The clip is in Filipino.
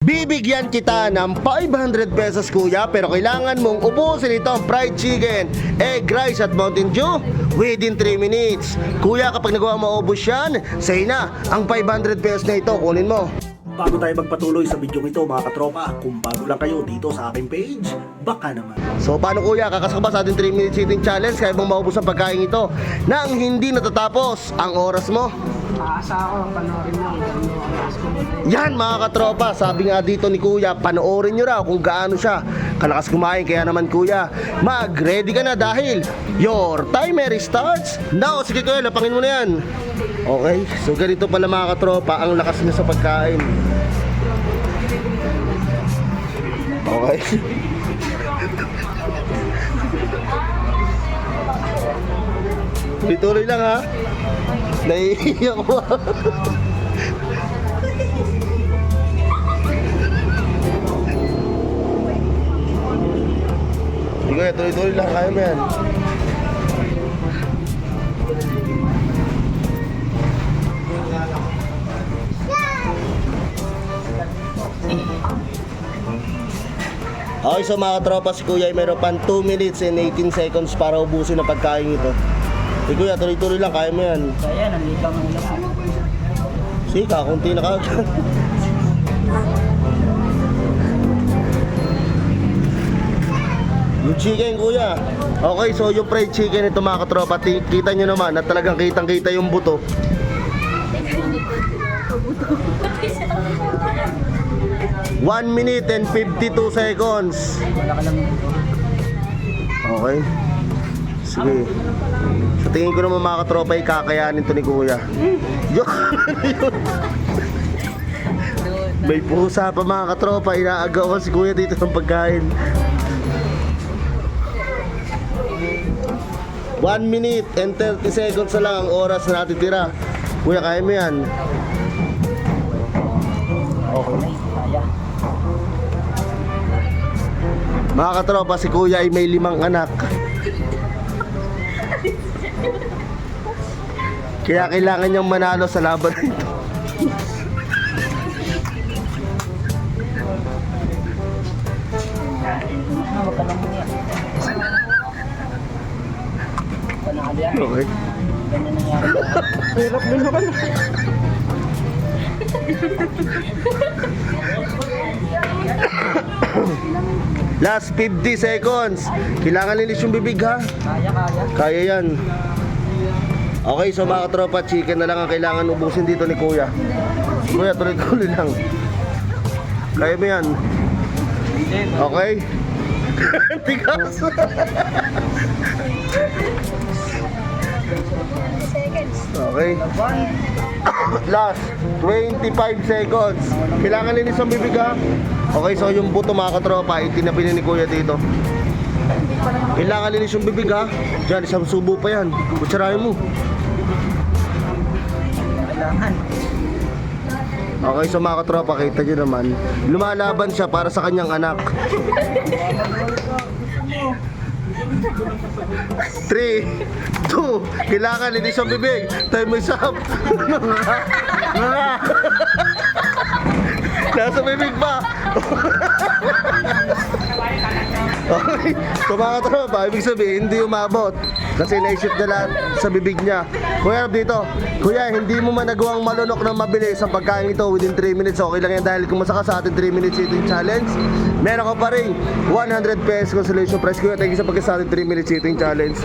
Bibigyan kita ng 500 pesos kuya, pero kailangan mong ubusin ito ang fried chicken, egg rice at Mountain Dew within 3 minutes. Kuya, kapag nagawa mo maubos yan, say na, ang 500 pesos na ito, kunin mo. Bago tayo magpatuloy sa video ito mga katropa, kung bago lang kayo dito sa aking page, baka naman. So paano kuya, kakasaka ba sa ating 3 minutes eating challenge? Kaya bang maubos ang pagkain ito nang hindi natatapos ang oras mo? Aasa ako, panoorin mo ang oras ko. Yan mga katropa, sabi nga dito ni kuya, panoorin nyo raw kung gaano siya kalakas kumain. Kaya naman kuya, mag-ready ka na dahil your timer starts now. Sige kuya, lapangin mo na yan. Okay, so ganito pala mga katropa ang lakas niya sa pagkain. Okay. Tuloy-tuloy lang ha. Naiiyak ko. Sige, tuloy-tuloy lang. Kaya mo yan. Okay, so mga katropa, si kuya ay meron pang 2 minutes and 18 seconds para ubusin ang pagkain ito. Kuya, tuloy-tuloy lang, kaya mo yan. Kaya, nandito ang ulam. Sige, kakunti na kagad. Yung chicken kuya. Okay, so yung fried chicken ito mga katropa, kita nyo naman na talagang kitang-kita yung buto. One minute and 52 seconds. Wala ka lang. Okay. Sige. Sa tingin ko naman mga katropa, kakayanin to ni kuya. May pusa pa mga katropa, inaagawan si kuya dito ng pagkain. 1 minute and 30 seconds na lang ang oras na natitira. Kuya, kaya mo yan. Okay. Kaya. Mga katropa, si kuya ay may 5 anak. Kaya kailangan niyang manalo sa laban nito. Huwag ka lang muna. Panalo yan. Okay. Ganyan nangyari. Hirap din naman. Last 50 seconds. Kailangan linis yung bibig ha. Kaya, kaya. Kaya yan. Okay, so mga katropa, chicken na lang ang kailangan ubusin dito ni kuya. Kuya, tuloy-tuloy lang. Kaya mo yan. Okay? Tigas. Okay. Last 25 seconds. Kailangan linis ang bibig ha. Okay, so yung buto mga katropa, itinapin ni kuya dito. Kailangan linis yung bibig ha. Diyan, isang subo pa yan. Kutsarahin mo. Kailangan. Okay, so mga katropa, kita nyo naman, lumalaban siya para sa kanyang anak. 3, 2, kailangan linis ang bibig. Time is up. Nasa bibig pa. Okay, so mga katropa, ibig sabihin hindi umabot kasi naisip na lahat sa bibig niya. Kuya, dito, kuya, hindi mo man nagawang malunok na mabilis ang pagkain ito within 3 minutes. Okay lang yan dahil kung masaka sa ating 3 minutes eating challenge, meron ka pa rin 100 pesos consolation prize. Kuya, thank you sa pagka sa ating 3 minutes eating challenge.